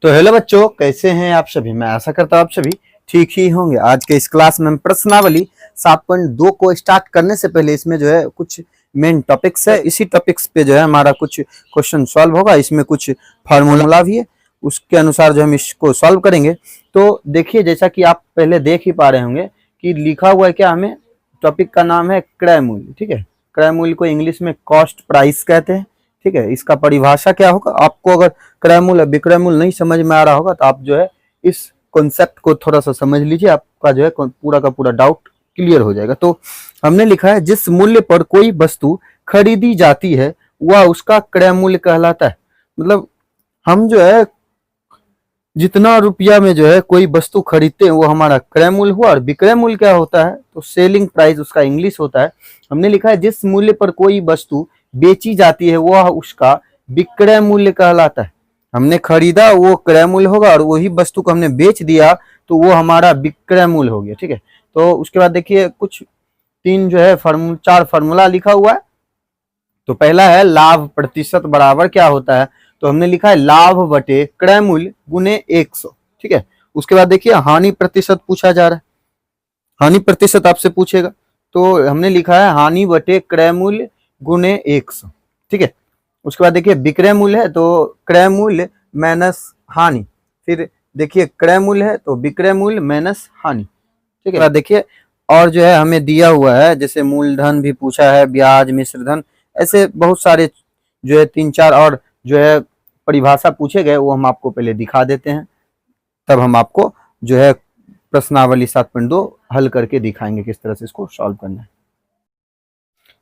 तो हेलो बच्चों, कैसे हैं आप सभी। मैं आशा करता हूँ आप सभी ठीक ही होंगे। आज के इस क्लास में हम प्रश्नावली 7.2 को स्टार्ट करने से पहले इसमें जो है कुछ मेन टॉपिक्स है, इसी टॉपिक्स पे जो है हमारा कुछ क्वेश्चन सॉल्व होगा। इसमें कुछ फार्मूला भी है, उसके अनुसार जो हम इसको सॉल्व करेंगे। तो देखिए, जैसा कि आप पहले देख ही पा रहे होंगे कि लिखा हुआ है क्या, हमें टॉपिक का नाम है क्रय मूल्य। ठीक है, क्रय मूल्य को इंग्लिश में कॉस्ट प्राइस कहते हैं। ठीक है, इसका परिभाषा क्या होगा, आपको अगर क्रय मूल्य विक्रय मूल्य नहीं समझ में आ रहा होगा तो आप जो है इस कॉन्सेप्ट को थोड़ा सा समझ लीजिए, आपका जो है पूरा का पूरा डाउट क्लियर हो जाएगा। तो हमने लिखा है जिस मूल्य पर कोई वस्तु खरीदी जाती है वह उसका क्रय मूल्य कहलाता है। मतलब हम जो है जितना रुपया में जो है कोई वस्तु खरीदते हैं वो हमारा क्रय मूल्य हुआ। और विक्रय मूल्य क्या होता है, तो सेलिंग प्राइस उसका इंग्लिश होता है। हमने लिखा है जिस मूल्य पर कोई वस्तु बेची जाती है वह उसका विक्रय मूल्य कहलाता है। हमने खरीदा वो क्रय मूल्य होगा, और वही वस्तु को हमने बेच दिया तो वो हमारा विक्रय मूल्य हो गया। ठीक है, तो उसके बाद देखिए कुछ तीन जो है चार फार्मूला लिखा हुआ है। तो पहला है लाभ प्रतिशत बराबर क्या होता है, तो हमने लिखा है लाभ बटे क्रय मूल्य गुने 100। ठीक है, उसके बाद देखिए हानि प्रतिशत पूछा जा रहा है, हानि प्रतिशत आपसे पूछेगा तो हमने लिखा है हानि बटे क्रय मूल्य गुने 100। ठीक है, उसके बाद देखिए विक्रय मूल्य है तो क्रय मूल्य माइनस हानि, फिर देखिए क्रय मूल्य है तो विक्रय मूल्य माइनस हानि। ठीक है, देखिए और जो है हमें दिया हुआ है जैसे मूलधन भी पूछा है, ब्याज, मिश्र धन, ऐसे बहुत सारे जो है 3-4 और जो है परिभाषा पूछे गए, वो हम आपको पहले दिखा देते हैं, तब हम आपको जो है प्रश्नावली 7.2 हल करके दिखाएंगे किस तरह से इसको सॉल्व करना है।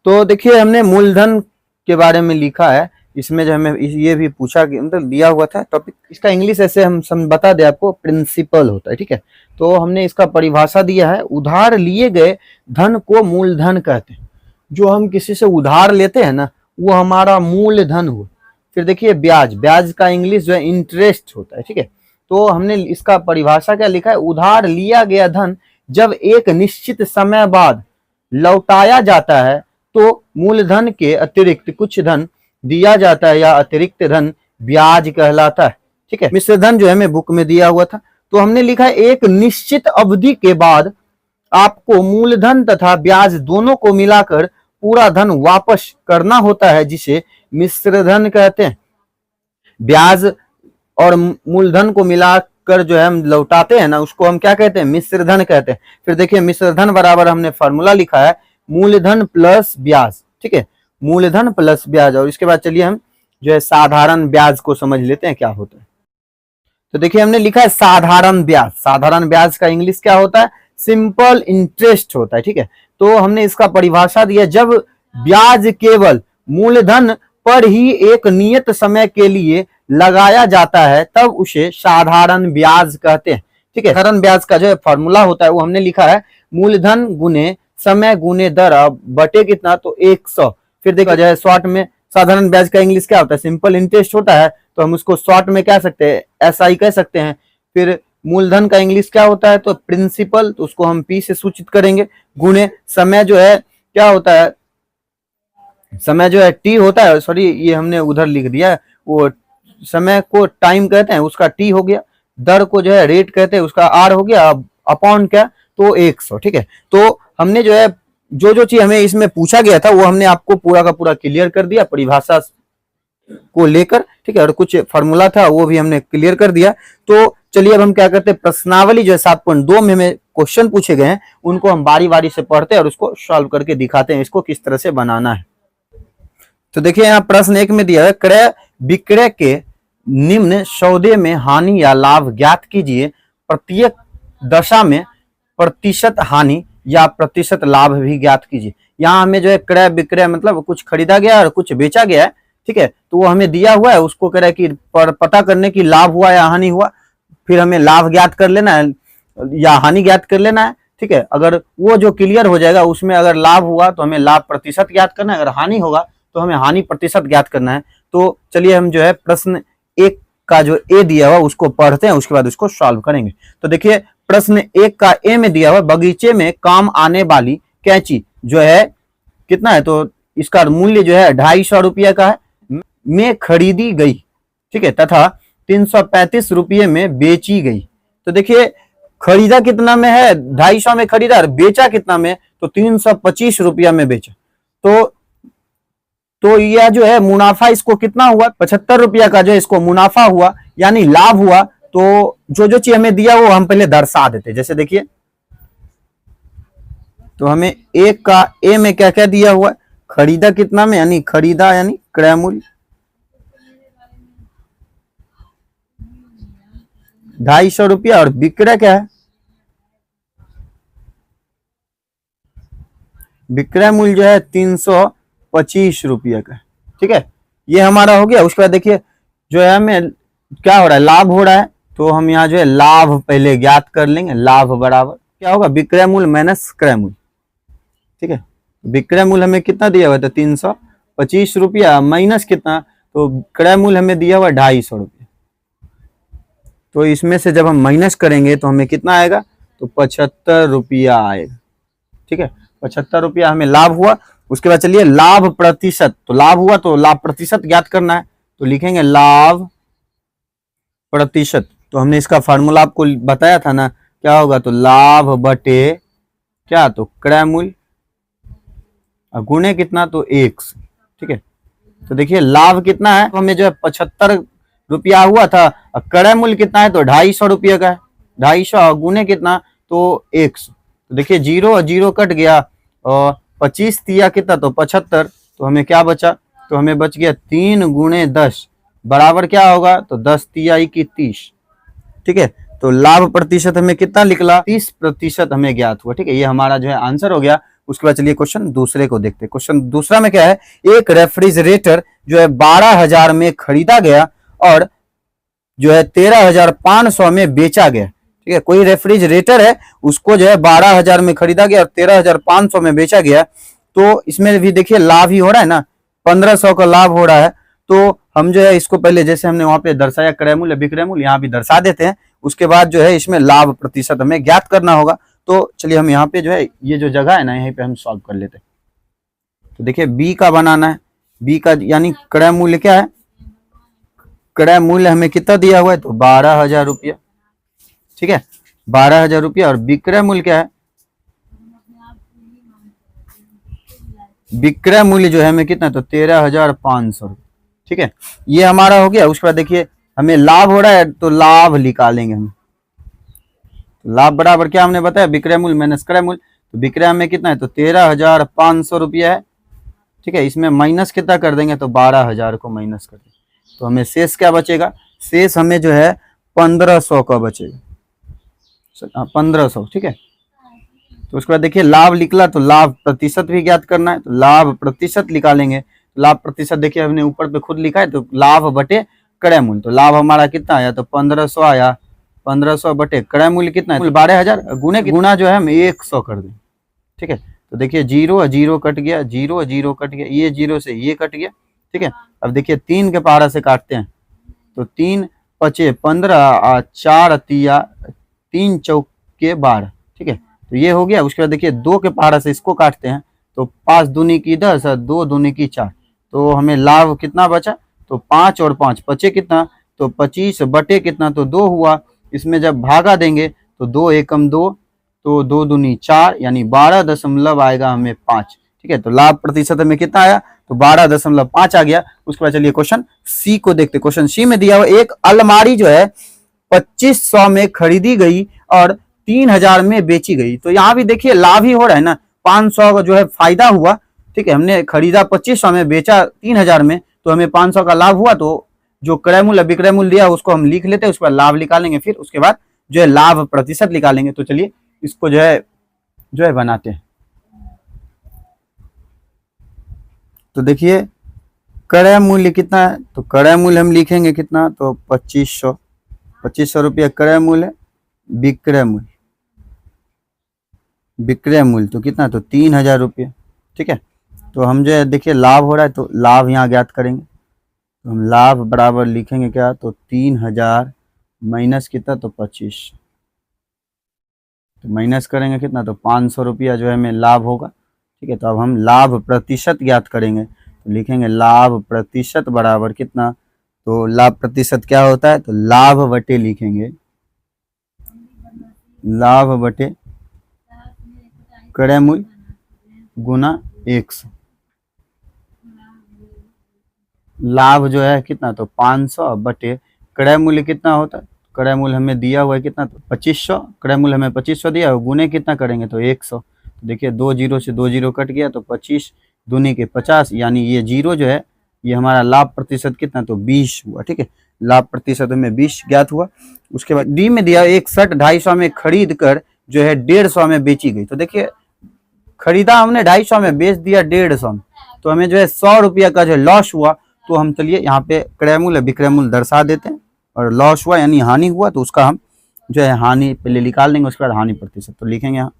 तो देखिए हमने मूलधन के बारे में लिखा है, इसमें जो हमें ये भी पूछा कि मतलब दिया हुआ था टॉपिक, इसका इंग्लिश ऐसे हम बता दें आपको, प्रिंसिपल होता है। ठीक है, तो हमने इसका परिभाषा दिया है, उधार लिए गए धन को मूलधन कहते हैं। जो हम किसी से उधार लेते हैं ना वो हमारा मूलधन हुआ। फिर देखिए ब्याज, ब्याज का इंग्लिश जो है इंटरेस्ट होता है। ठीक है, तो हमने इसका परिभाषा क्या लिखा है, उधार लिया गया धन जब एक निश्चित समय बाद लौटाया जाता है तो मूलधन के अतिरिक्त कुछ धन दिया जाता है या अतिरिक्त धन ब्याज कहलाता है। ठीक है, मिश्र धन जो है हमें बुक में दिया हुआ था, तो हमने लिखा है एक निश्चित अवधि के बाद आपको मूलधन तथा ब्याज दोनों को मिलाकर पूरा धन वापस करना होता है, जिसे मिश्र धन कहते हैं। ब्याज और मूलधन को मिलाकर जो है हम लौटाते हैं ना, उसको हम क्या कहते हैं, मिश्र धन कहते हैं। फिर देखिए मिश्र धन बराबर हमने फॉर्मूला लिखा है मूलधन प्लस ब्याज। ठीक है, मूलधन प्लस ब्याज। और इसके बाद चलिए हम जो है साधारण ब्याज को समझ लेते हैं क्या होता है। तो देखिए हमने लिखा है साधारण ब्याज, साधारण ब्याज का इंग्लिश क्या होता है, सिंपल इंटरेस्ट होता है। ठीक है, तो हमने इसका परिभाषा दिया, जब ब्याज केवल मूलधन पर ही एक नियत समय के लिए लगाया जाता है तब उसे साधारण ब्याज कहते हैं। ठीक है, साधारण ब्याज का जो है फॉर्मूला होता है वो हमने लिखा है मूलधन गुने समय गुने दर बटे कितना, तो 100। फिर देखा जाए शॉर्ट में साधारण ब्याज का इंग्लिश क्या होता है, सिंपल इंटरेस्ट होता है, तो हम उसको शॉर्ट में कह सकते हैं एसआई कह सकते हैं। फिर मूलधन का इंग्लिश क्या होता है, तो प्रिंसिपल, तो उसको हम पी से सूचित करेंगे, गुणे समय जो है क्या होता है, समय जो है टी होता है, सॉरी ये हमने उधर लिख दिया, वो समय को टाइम कहते हैं उसका टी हो गया, दर को जो है रेट कहते हैं उसका आर हो गया, अपॉन क्या तो 100। ठीक है, तो हमने जो है जो चीज हमें इसमें पूछा गया था वो हमने आपको पूरा का पूरा क्लियर कर दिया परिभाषा को लेकर। ठीक है, और कुछ फार्मूला था वो भी हमने क्लियर कर दिया। तो चलिए अब हम क्या करते हैं, प्रश्नावली जो है 7.2 में हमें क्वेश्चन पूछे गए हैं उनको हम बारी बारी से पढ़ते हैं और उसको सॉल्व करके दिखाते हैं इसको किस तरह से बनाना है। तो देखिए यहाँ प्रश्न 1 में दिया है, क्रय विक्रय के निम्न सौदे में हानि या लाभ ज्ञात कीजिए, प्रत्येक दशा में प्रतिशत हानि या प्रतिशत लाभ भी ज्ञात कीजिए। यहाँ हमें जो है क्रय विक्रय मतलब कुछ खरीदा गया और कुछ बेचा गया है। ठीक है, तो वो हमें दिया हुआ है, उसको कह रहा है कि पता करने की लाभ हुआ या हानि हुआ, फिर हमें लाभ ज्ञात कर लेना है या हानि ज्ञात कर लेना है। ठीक है, अगर वो जो क्लियर हो जाएगा उसमें अगर लाभ हुआ तो हमें लाभ प्रतिशत ज्ञात करना है, अगर हानि होगा तो हमें हानि प्रतिशत ज्ञात करना है। तो चलिए हम जो है प्रश्न 1 का जो ए दिया हुआ उसको पढ़ते हैं, उसके बाद उसको सॉल्व करेंगे। तो देखिए प्रश्न 1 का ए में दिया हुआ, बगीचे में काम आने वाली कैंची जो है कितना है, तो इसका मूल्य जो है 250 रुपया का है, में खरीदी गई। ठीक है, तथा 335 रुपये में बेची गई। तो देखिए खरीदा कितना में है, 250 में खरीदा और बेचा कितना में, तो 325 रुपया में बेचा। तो यह जो है मुनाफा इसको कितना हुआ, 75 रुपया का जो इसको मुनाफा हुआ यानी लाभ हुआ। तो जो चीज हमें दिया वो हम पहले दर्शा देते। जैसे देखिए तो हमें एक का ए में क्या क्या दिया हुआ, खरीदा कितना में यानी खरीदा यानी क्रय मूल्य 250 रुपया, और विक्रय क्या है, विक्रय मूल्य जो है 325 रुपया का। ठीक है, ये हमारा हो गया। उसके बाद देखिए जो है हमें क्या हो रहा है, लाभ हो रहा है। तो हम यहाँ जो है लाभ पहले ज्ञात कर लेंगे। लाभ बराबर क्या होगा, विक्रय मूल्य माइनस क्रय मूल्य। ठीक है, विक्रय मूल्य हमें कितना दिया हुआ था 325 रुपया, माइनस कितना, तो क्रय मूल्य हमें दिया हुआ 250 रुपया। तो इसमें से जब हम माइनस करेंगे तो हमें कितना आएगा, तो 75 रुपया आएगा। ठीक है, 75 रुपया हमें लाभ हुआ। उसके बाद चलिए लाभ प्रतिशत, तो लाभ हुआ तो लाभ प्रतिशत ज्ञात करना है। तो लिखेंगे लाभ प्रतिशत। तो हमने इसका फार्मूला आपको बताया था ना, क्या होगा, तो लाभ बटे क्या, तो क्रय मूल्य गुणे कितना, तो 100। ठीक है, तो देखिए लाभ कितना है, तो हमें जो है 75 रुपया हुआ था, क्रय मूल्य कितना है, तो 250 रुपये का है। 250 गुणे कितना, तो 100। तो देखिए 0 और 0 कट गया, और 25 तिया कितना, तो 75। तो हमें क्या बचा, तो हमें बच गया 3 गुणे 10 बराबर क्या होगा, तो 10 तिया 30। ठीक है, तो लाभ प्रतिशत हमें कितना निकला, 30% हमें ज्ञात हुआ। ठीक है, ये हमारा जो है आंसर हो गया। उसके बाद चलिए क्वेश्चन दूसरे को देखते हैं। क्वेश्चन दूसरा में क्या है, एक रेफ्रिजरेटर जो है 12,000 में खरीदा गया और जो है 13,500 में बेचा गया। ठीक है, कोई रेफ्रिजरेटर है, उसको जो है 12,000 में खरीदा गया और 13,500 में बेचा गया। तो इसमें भी देखिए लाभ ही हो रहा है ना, 1500 का लाभ हो रहा है। तो हम जो है इसको पहले जैसे हमने वहां पे दर्शाया क्रय मूल्य विक्रय मूल्य, यहाँ भी दर्शा देते हैं। उसके बाद जो है इसमें लाभ प्रतिशत हमें ज्ञात करना होगा। तो चलिए हम यहाँ पे जो है ये जो जगह है ना, यहीं पे हम सॉल्व कर लेते हैं। तो देखिए बी का बनाना है, बी का यानी क्रय मूल्य क्या है, क्रय मूल्य हमें कितना दिया हुआ है, तो 12,000 रुपया। ठीक है, 12,000 रुपया, और विक्रय मूल्य क्या है, विक्रय मूल्य जो है हमें कितना, तो 13,500। ठीक है, ये हमारा हो गया। उसके बाद देखिए हमें लाभ हो रहा है, तो लाभ निकालेंगे हम। तो लाभ बराबर क्या हमने बताया, विक्रय मूल्य माइनस क्रय मूल्य। तो विक्रय हमें कितना है, तो 13,500 रुपया है। ठीक है, इसमें माइनस कितना कर देंगे, तो 12,000 को माइनस कर देंगे। तो हमें शेष क्या बचेगा, शेष हमें जो है 1500 का बचेगा, 1500। ठीक है, तो उसके बाद देखिए लाभ निकला, तो लाभ प्रतिशत भी ज्ञात करना है। तो लाभ प्रतिशत निकालेंगे। लाभ प्रतिशत देखिए हमने ऊपर पे खुद लिखा है, तो लाभ बटे क्रय मूल्य। तो लाभ हमारा कितना आया, तो 1500 आया। 1500 बटे क्रय मूल्य कितना है, 12,000 गुणे गुना जो है हम 100 कर दें। ठीक है, तो देखिए 0 0 कट गया, 0 0 कट गया, ये 0 से ये कट गया। ठीक है, अब देखिए 3 के पहाड़ा से काटते हैं, तो 3 पचे 15, 4 तिया 3 चौके 12। ठीक है, तो ये हो गया। उसके बाद देखिए 2 के पहाड़ा से इसको काटते हैं, तो 5 दूनी की 10 और 2 दूनी की 4। तो हमें लाभ कितना बचा, तो 5 और 5 पचे कितना, तो 25 बटे कितना, तो 2 हुआ। इसमें जब भागा देंगे तो 2 एकम 2, तो 2 दूनी 4 यानी 12 आएगा हमें 5। ठीक है, तो लाभ प्रतिशत हमें कितना आया, तो 12.5 आ गया। उसके बाद चलिए क्वेश्चन सी को देखते। क्वेश्चन सी में दिया हुआ एक अलमारी जो है 2500 में खरीदी गई और 3,000 में बेची गई। तो यहाँ भी देखिए लाभ ही हो रहा है ना, 500 का जो है फायदा हुआ। ठीक है, हमने खरीदा 2500 में, बेचा 3,000 में, तो हमें 500 का लाभ हुआ। तो जो क्रय मूल्य विक्रय मूल्य दिया उसको हम लिख लेते हैं, उसके बाद लाभ निकालेंगे, फिर उसके बाद जो है लाभ प्रतिशत निकालेंगे। तो चलिए इसको जो है बनाते हैं। तो देखिए क्रय मूल्य कितना है, तो क्रय मूल्य हम लिखेंगे कितना, तो 2500 रुपया क्रय मूल्य। विक्रय मूल्य तो कितना, तो 3,000 रुपया। ठीक है, तो हम जो है देखिए लाभ हो रहा है, तो लाभ यहाँ ज्ञात करेंगे। तो हम लाभ बराबर लिखेंगे क्या, तो 3,000 माइनस कितना, तो 25। तो माइनस करेंगे कितना, तो 500 रुपया जो है हमें लाभ होगा। ठीक है, तो अब हम लाभ प्रतिशत ज्ञात करेंगे। तो लिखेंगे लाभ प्रतिशत बराबर कितना, तो लाभ प्रतिशत क्या होता है, तो लाभ बटे लिखेंगे लाभ बटे क्रय मूल्य गुना 100। लाभ जो है कितना, तो 500 बटे क्रय मूल्य कितना होता है, क्रय मूल्य हमें दिया हुआ है कितना, तो 2500, क्रय मूल्य हमें 2500 दिया है, गुने कितना करेंगे तो 100। तो देखिए 2 जीरो से 2 जीरो कट गया, तो 25 दूनी के 50, यानी ये जीरो जो है ये हमारा लाभ प्रतिशत कितना, तो 20 हुआ। ठीक है, लाभ प्रतिशत हमें 20 ज्ञात हुआ। उसके बाद डी में दिया 1 शर्ट 250 में खरीद कर जो है 150 में बेची गई। तो देखिए खरीदा हमने 250 में, बेच दिया 150 में, तो हमें जो है 100 रुपया का जो लॉस हुआ। तो हम चलिए यहाँ पे क्रय मूल्य विक्रय मूल्य दर्शा देते हैं, और लॉस हुआ यानी हानि हुआ, तो उसका हम जो है हानि पहले निकाल लेंगे, उसके बाद हानि प्रतिशत। तो लिखेंगे यहाँ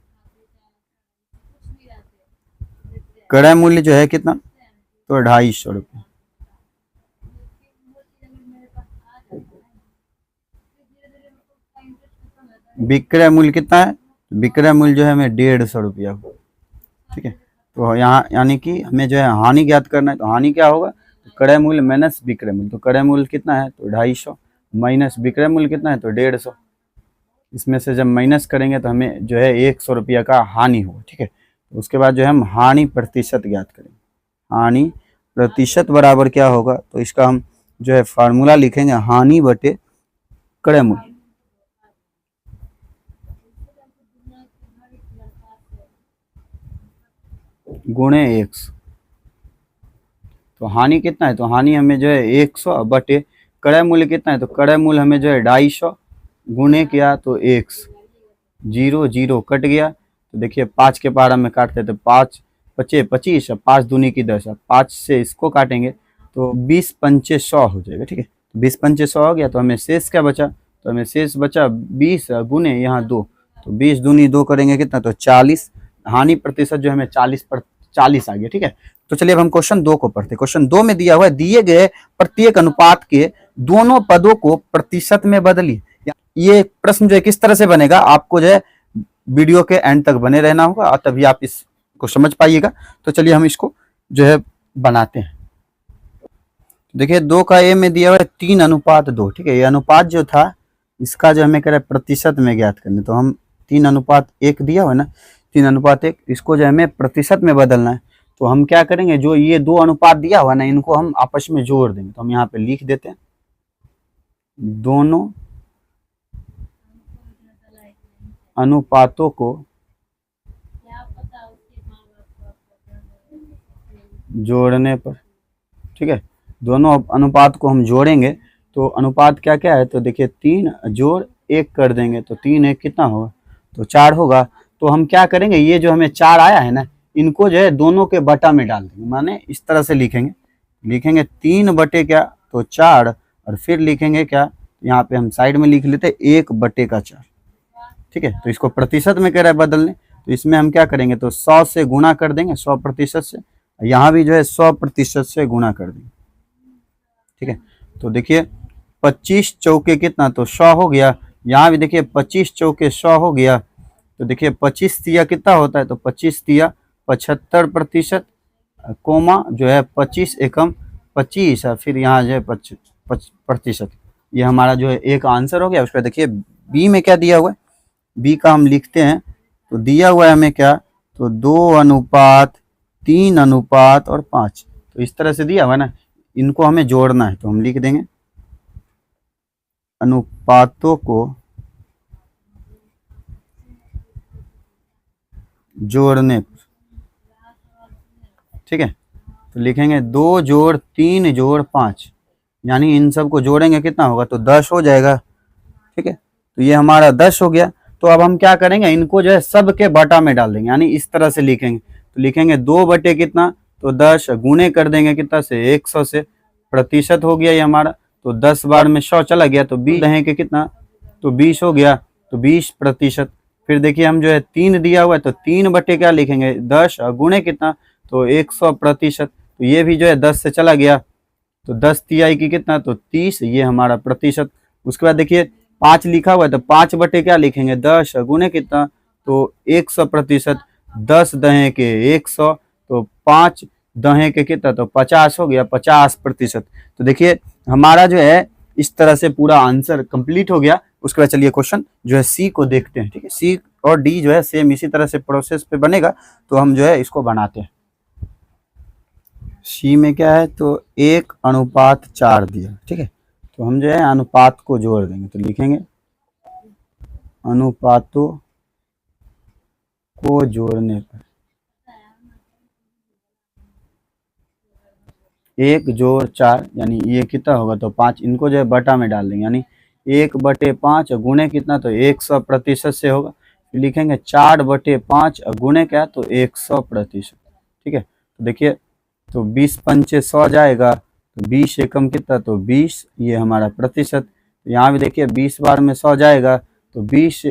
क्रय मूल्य जो है कितना, तो 250 रुपये, विक्रय मूल्य कितना है, विक्रय मूल्य जो है हमें 150 रुपया। ठीक है, तो यहाँ यानी कि हमें जो है हानि ज्ञात करना है, तो हानि क्या होगा, तो क्रय मूल्य माइनस विक्रय मूल्य। तो क्रय मूल्य कितना है, तो 250 माइनस विक्रय मूल्य कितना है, तो 150। इसमें से जब माइनस करेंगे तो हमें जो है 100 रुपया का हानि होगा। ठीक है, तो उसके बाद जो है हम हानि प्रतिशत ज्ञात करेंगे। हानि प्रतिशत बराबर क्या होगा, तो इसका हम जो है फार्मूला लिखेंगे हानि बटे क्रय मूल्य। गुणे 100। तो हानि कितना है, तो हानि हमें जो है 100 बटे क्रय मूल्य कितना है, तो क्रय मूल्य हमें जो है 250 गुणे किया तो 100, जीरो जीरो कट गया। तो देखिए 5 के पारा में काटते तो 5 पचे 25, 5 दूनी की 10, 5 से इसको काटेंगे तो 20 पंचे 100 हो जाएगा। ठीक है, 20 पंचे 100 हो गया, तो हमें शेष क्या बचा, तो हमें शेष बचा 20 गुने यहाँ 2, तो 20 दूनी 2 करेंगे कितना, तो 40। हानि प्रतिशत जो हमें 40 आ गया। ठीक है, तो चलिए अब हम क्वेश्चन 2 को पढ़ते हैं। क्वेश्चन 2 में दिया हुआ है दिए गए प्रत्येक अनुपात के दोनों पदों को प्रतिशत में बदलिए। ये प्रश्न जो है किस तरह से बनेगा, आपको जो है वीडियो के एंड तक बने रहना होगा, और तभी आप इसको समझ पाइएगा। तो चलिए हम इसको जो है बनाते हैं। देखिए 2 का ए में दिया हुआ है 3:2। ठीक है, ये अनुपात जो था इसका जो हमें कह रहा है प्रतिशत में ज्ञात करने, तो हम 3:1 दिया हुआ है ना, 3:1, इसको जो हमें प्रतिशत में बदलना है। तो हम क्या करेंगे, जो ये 2 अनुपात दिया हुआ ना, इनको हम आपस में जोड़ देंगे। तो हम यहाँ पे लिख देते हैं दोनों अनुपातों को जोड़ने पर। ठीक है, दोनों अनुपात को हम जोड़ेंगे, तो अनुपात क्या क्या है, तो देखिए 3 जोड़ 1 कर देंगे, तो 3 1 कितना होगा, तो 4 होगा। तो हम क्या करेंगे, ये जो हमें 4 आया है ना, इनको जो है दोनों के बटा में डाल देंगे, माने इस तरह से लिखेंगे 3 बटे क्या, तो 4, और फिर लिखेंगे क्या, यहाँ पे हम साइड में लिख लेते 1 बटे का 4। ठीक है, तो इसको प्रतिशत में कह रहा है बदलने, तो इसमें हम क्या करेंगे, तो 100 से गुणा कर देंगे, 100% से, यहाँ भी जो है 100% से गुणा कर देंगे। ठीक है, तो देखिए 25 चौके कितना, तो 100 हो गया। यहाँ भी देखिए 25 चौके 100 हो गया। तो देखिए 25 तिया कितना होता है, तो 25 तिया 75%, कोमा जो है 25 एकम 25, और फिर यहाँ जो है 25%। ये हमारा जो है एक आंसर हो गया। उसका देखिए बी में क्या दिया हुआ है, बी का हम लिखते हैं। तो दिया हुआ है हमें क्या, तो 2:3 और 5, तो इस तरह से दिया हुआ है ना, इनको हमें जोड़ना है। तो हम लिख देंगे अनुपातों को जोड़ने पर। ठीक है, तो लिखेंगे 2 जोड़ 3 जोड़ 5, यानी इन सब को जोड़ेंगे कितना होगा, तो 10 हो जाएगा। ठीक है, तो ये हमारा 10 हो गया। तो अब हम क्या करेंगे, इनको जो है सब के बटा में डाल देंगे, यानी इस तरह से लिखेंगे। तो लिखेंगे 2 बटे कितना, तो 10, गुणे कर देंगे कितना से, 100 से, प्रतिशत हो गया ये हमारा। तो 10 बार में 100 चला गया, तो 20 रहे के कितना, तो 20 हो गया, तो 20%। फिर देखिए हम जो है 3 दिया हुआ है, तो 3 बटे क्या लिखेंगे, 10, गुणे कितना, तो 100%। तो ये भी जो है 10 से चला गया, तो 10 तिहाई की कितना, तो 30, ये हमारा प्रतिशत। उसके बाद देखिए 5 लिखा हुआ है, तो 5 बटे क्या लिखेंगे, 10, गुणे कितना, तो 100%। 10 दहे के 100, तो 5 दहे के कितना, तो 50 हो गया, 50%। तो देखिए हमारा जो है इस तरह से पूरा आंसर कंप्लीट हो गया। उसके बाद चलिए क्वेश्चन जो है सी को देखते हैं, ठीक है। सी और डी जो है सेम इसी तरह से प्रोसेस पे बनेगा, तो हम जो है इसको बनाते हैं। सी में क्या है, तो 1:4 दिया, ठीक है। तो हम जो है अनुपात को जोड़ देंगे, तो लिखेंगे अनुपातों को जोड़ने पर 1+4 यानी ये कितना होगा, तो 5। इनको जो है बटा में डाल देंगे, यानी 1/5 गुणे कितना, तो 100% से होगा। फिर लिखेंगे 4/5 गुणे क्या, तो 100%, ठीक है। तो देखिए तो 20 पंचे 100 जाएगा, तो 20 एकम कितना, तो 20, ये हमारा प्रतिशत। तो यहाँ भी देखिए 20 बार में 100 जाएगा, तो 20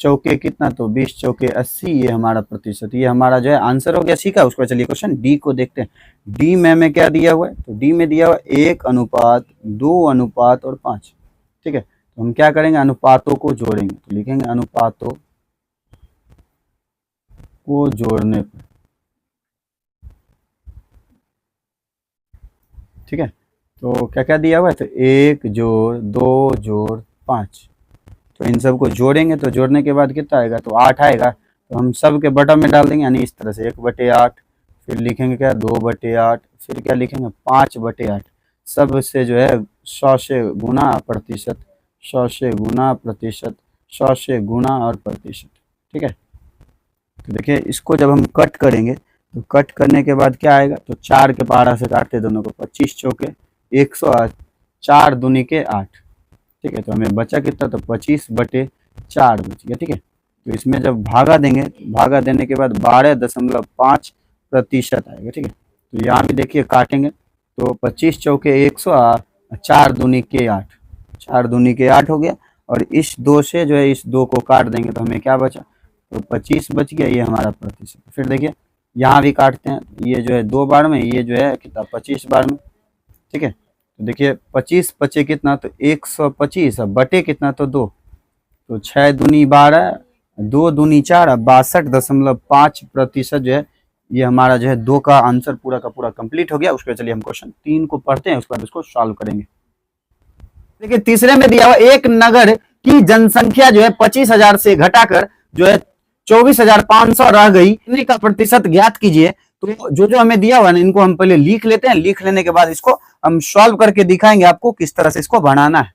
चौके कितना, तो 20 चौके 80, ये हमारा प्रतिशत। ये हमारा जो है आंसर हो गया सी का। उसके बाद चलिए क्वेश्चन डी को देखते हैं। डी में हमें क्या दिया हुआ है, तो डी में दिया हुआ है 1:2:5, ठीक है। तो हम क्या करेंगे, अनुपातों को जोड़ेंगे, तो लिखेंगे अनुपातों को जोड़ने पर, ठीक है। तो क्या क्या दिया हुआ है, तो 1+2+5। तो इन सब को जोड़ेंगे, तो जोड़ने के बाद कितना आएगा, तो 8 आएगा। तो हम सब के बटा में डाल देंगे, यानी इस तरह से 1/8, फिर लिखेंगे क्या, 2/8, फिर क्या लिखेंगे 5/8। सब से जो है 100 से गुना प्रतिशत, 100 से गुना प्रतिशत, 100 से गुना और प्रतिशत, ठीक है। तो देखिए इसको जब हम कट करेंगे, तो कट करने के बाद क्या आएगा, तो 4 के पहाड़ा से काटते दोनों को, 25 चौके 108, 4 दूनी के 8, ठीक है। तो हमें बचा कितना, तो 25/4 बच गया, ठीक है। तो इसमें जब भागा देंगे, भागा देने के बाद 12.5% आएगा, ठीक है। तो यहाँ भी देखिए काटेंगे, तो 25 चौके 108, 4 दूनी के 8, 4 दूनी के 8 हो गया। और इस 2 से जो है इस 2 को काट देंगे, तो हमें क्या बचा, तो 25 बच गया, ये हमारा प्रतिशत। फिर देखिए यहाँ भी काटते हैं, ये जो है 2 बार में, ये जो है कितना 25 बार में, ठीक है। तो देखिए 25 बचे कितना, तो 125, बटे कितना, तो 2, तो 6 दूनी 12, 2 दूनी 4, 62.5% जो है ये हमारा जो है 2 का आंसर पूरा का पूरा कंप्लीट हो गया। उसके बाद चलिए हम क्वेश्चन 3 को पढ़ते हैं, उसके बाद उसको सॉल्व करेंगे। देखिए तीसरे में दिया हुआ एक नगर की जनसंख्या जो है 25,000 से घटाकर जो है 24,500 रह गई, इन्हीं का प्रतिशत ज्ञात कीजिए। तो जो जो हमें दिया हुआ है इनको हम पहले लिख लेते हैं, लिख लेने के बाद इसको हम सॉल्व करके दिखाएंगे आपको किस तरह से इसको बनाना है।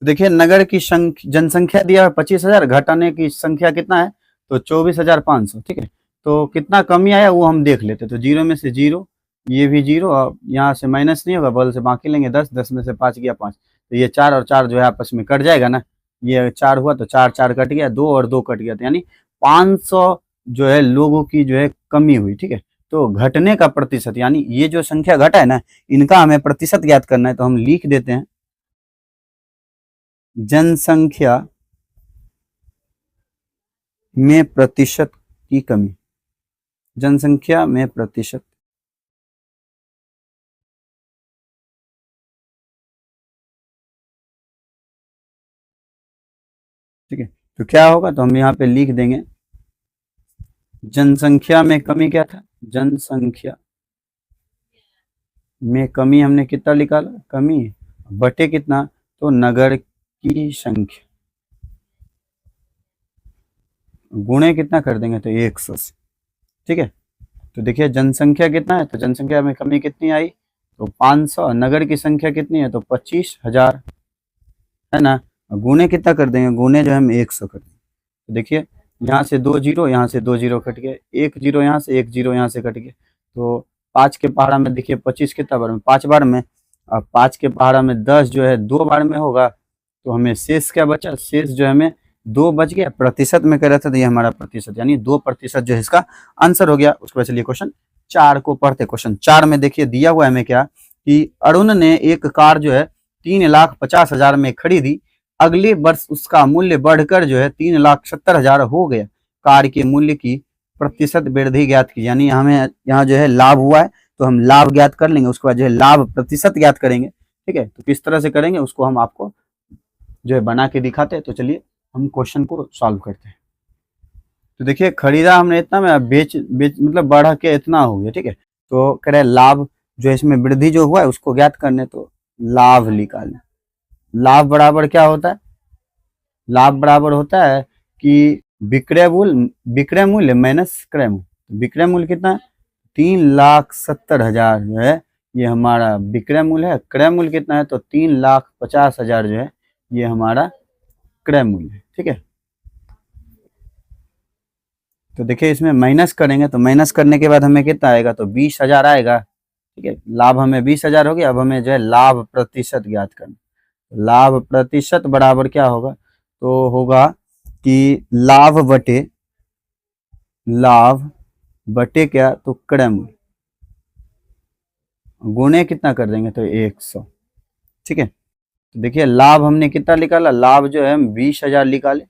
देखिए नगर की जनसंख्या दिया है 25,000, घटाने की संख्या कितना है, तो 24,500, ठीक है। तो कितना कमी आया वो हम देख लेते, तो 0 में से 0, ये भी 0, और यहाँ से माइनस नहीं होगा, बगल से बाकी लेंगे 10, 10 में से 5 गया 5, तो ये 4 और 4 जो है आपस में कट जाएगा ना, ये 4 हुआ तो 4 4 कट गया, 2 और 2 कट गया, तो यानी 500 जो है लोगों की जो है कमी हुई, ठीक है। तो घटने का प्रतिशत, यानी ये जो संख्या घटा है ना, इनका हमें प्रतिशत ज्ञात करना है, तो हम लिख देते हैं जनसंख्या में प्रतिशत की कमी, जनसंख्या में प्रतिशत, ठीक है। तो क्या होगा, तो हम यहाँ पे लिख देंगे जनसंख्या में कमी क्या था, जनसंख्या में कमी हमने कितना निकाला, कमी बटे कितना, तो नगर की संख्या, गुणे कितना कर देंगे, तो 100 से, ठीक है। तो देखिए जनसंख्या कितना है, तो जनसंख्या में कमी कितनी आई, तो 500, नगर की संख्या कितनी है, तो 25,000 है ना, गुणे कितना कर देंगे, गुणे जो है हम 100 कर देंगे। तो देखिए यहाँ से 2 जीरो, यहाँ से 2 जीरो कट गए, 1 जीरो यहाँ से, 1 जीरो यहाँ से कट गए। तो 5 के पहाड़ा में देखिए 25 कितना बार में, 5 बार में, अब 5 के पहाड़ा में 10 जो है 2 बार में होगा, तो हमें शेष क्या बचा, शेष जो हमें 2 बच गया। प्रतिशत में कह रहे थे, तो ये हमारा प्रतिशत यानी 2% जो है इसका आंसर हो गया। उसके बाद चलिए क्वेश्चन 4 को पढ़ते। क्वेश्चन 4 में देखिए दिया हुआ है हमें क्या, कि अरुण ने एक कार जो है 3,50,000 में खरीदी, अगले वर्ष उसका मूल्य बढ़कर जो है 3,70,000 हो गया, कार के मूल्य की प्रतिशत वृद्धि ज्ञात की, यानी हमें यहाँ जो है लाभ हुआ है, तो हम लाभ ज्ञात कर लेंगे, उसके बाद जो है लाभ प्रतिशत ज्ञात करेंगे, ठीक है। तो किस तरह से करेंगे उसको हम आपको जो है बना के दिखाते हैं। तो चलिए हम क्वेश्चन को सॉल्व करते हैं। तो देखिए खरीदा हमने इतना में, अब बेच बेच मतलब बढ़ के इतना हो गया, ठीक है। तो कह रहे लाभ जो इसमें वृद्धि जो हुआ है उसको ज्ञात करने, तो लाभ निकालें। लाभ बराबर क्या होता है? लाभ बराबर होता है कि विक्रय मूल्य माइनस क्रय मूल्य। विक्रय मूल्य कितना है? 3,70,000 जो है ये हमारा विक्रय मूल्य है। क्रय मूल्य कितना है? तो 3,50,000 जो है ये हमारा क्रय मूल्य है, ठीक है। तो देखिए इसमें माइनस करेंगे, तो माइनस करने के बाद हमें कितना आएगा? तो 20,000 आएगा, ठीक है। लाभ हमें 20,000 हो गया। अब हमें जो है लाभ प्रतिशत ज्ञात करना। लाभ प्रतिशत बराबर क्या होगा? तो होगा कि लाभ बटे क्या? तो क्रय मूल्य गुणे कितना कर देंगे? तो 100, ठीक है। तो देखिए लाभ हमने कितना निकाला? लाभ जो है हम 20,000 निकाले,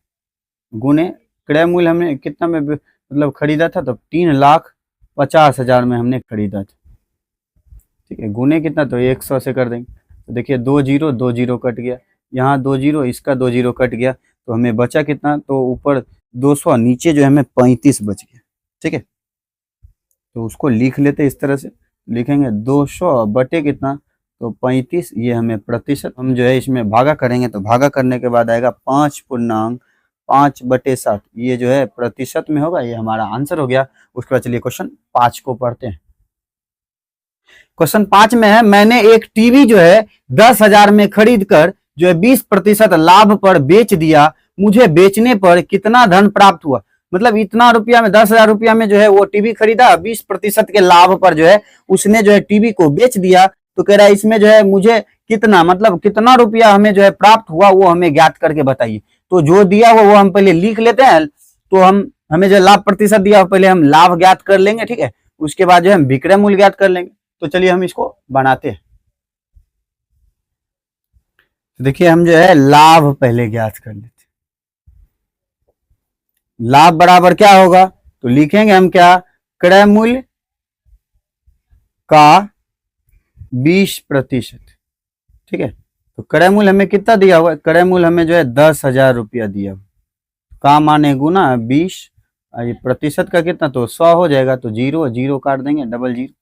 गुणे क्रय मूल्य हमने कितना में मतलब खरीदा था? तो 3,50,000 में हमने खरीदा था, ठीक है। गुणे कितना? तो 100 से कर देंगे। तो देखिए 2 जीरो कट गया, यहाँ 2 जीरो, इसका 2 जीरो कट गया, तो हमें बचा कितना? तो ऊपर 200, नीचे जो है हमें 35 बच गया, ठीक है। तो उसको लिख लेते इस तरह से, लिखेंगे 200 बटे कितना? तो 35, ये हमें प्रतिशत। हम जो है इसमें भागा करेंगे, तो भागा करने के बाद आएगा 5/5 ये जो है प्रतिशत में होगा। ये हमारा आंसर हो गया। उसके बाद चलिए क्वेश्चन 5 को पढ़ते हैं। क्वेश्चन 5 में है, मैंने एक टीवी जो है 10,000 में खरीद कर जो है 20% लाभ पर बेच दिया, मुझे बेचने पर कितना धन प्राप्त हुआ? मतलब इतना रुपया में, 10,000 रुपया में जो है वो टीवी खरीदा, 20% के लाभ पर जो है उसने जो है टीवी को बेच दिया। तो कह रहा है इसमें जो है मुझे कितना, मतलब कितना रुपया हमें जो है प्राप्त हुआ वो हमें ज्ञात करके बताइए। तो जो दिया हुआ वो हम पहले लिख लेते हैं। तो हमें जो लाभ प्रतिशत दिया पहले हम लाभ ज्ञात कर लेंगे, ठीक है। उसके बाद जो है हम विक्रय मूल्य ज्ञात कर लेंगे। तो चलिए हम इसको बनाते हैं। तो देखिए हम जो है लाभ पहले ज्ञात कर लेते हैं। लाभ बराबर क्या होगा? तो लिखेंगे हम क्या? क्रय मूल्य का 20%, ठीक है। तो क्रय मूल्य हमें कितना दिया हुआ है? क्रय मूल्य हमें जो है 10,000 रुपया दिया हुआ। का माने गुना 20, ये प्रतिशत का कितना? तो 100 हो जाएगा। तो जीरो जीरो काट देंगे, डबल जीरो।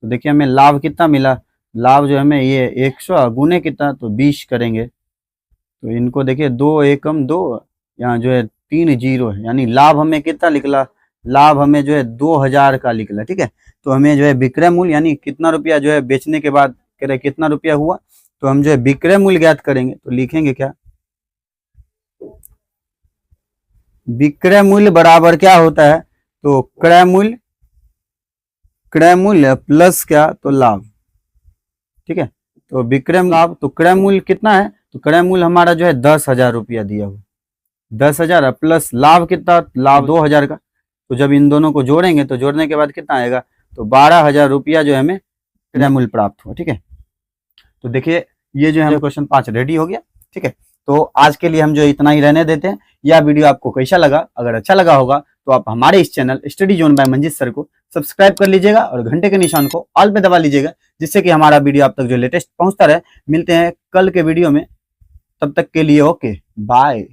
तो देखिए हमें लाभ कितना मिला? लाभ जो हमें ये 100 गुने कितना? तो 20 करेंगे। तो इनको देखिए 2 एकम 2, यहाँ जो है 3 जीरो है, यानी लाभ हमें कितना निकला? लाभ हमें जो है 2,000 का निकला, ठीक है। तो हमें जो है विक्रय मूल्य यानी कितना रुपया जो है बेचने के बाद कह रहे कितना रुपया हुआ, तो हम जो है विक्रय मूल्य ज्ञात करेंगे। तो लिखेंगे क्या? विक्रय मूल्य बराबर क्या होता है? तो क्रय मूल्य प्लस क्या? तो लाभ, ठीक है। तो विक्रय लाभ, तो क्रय मूल्य कितना है? तो क्रय मूल्य हमारा जो है 10,000 रुपया दिया हुआ, 10,000 प्लस लाभ कितना? लाभ 2,000 का। तो जब इन दोनों को जोड़ेंगे तो जोड़ने के बाद कितना आएगा? तो 12,000 रुपया जो है हमें क्रय मूल्य प्राप्त हुआ, ठीक है। तो देखिए ये जो है क्वेश्चन 5 रेडी हो गया, ठीक है। तो आज के लिए हम जो इतना ही रहने देते हैं। यह वीडियो आपको कैसा लगा? अगर अच्छा लगा होगा तो आप हमारे इस channel study zone by Manjeet sir को सब्सक्राइब कर लीजिएगा और घंटे के निशान को ऑल पे दबा लीजिएगा, जिससे कि हमारा वीडियो आप तक जो लेटेस्ट पहुंचता रहे। मिलते हैं कल के वीडियो में, तब तक के लिए ओके बाय।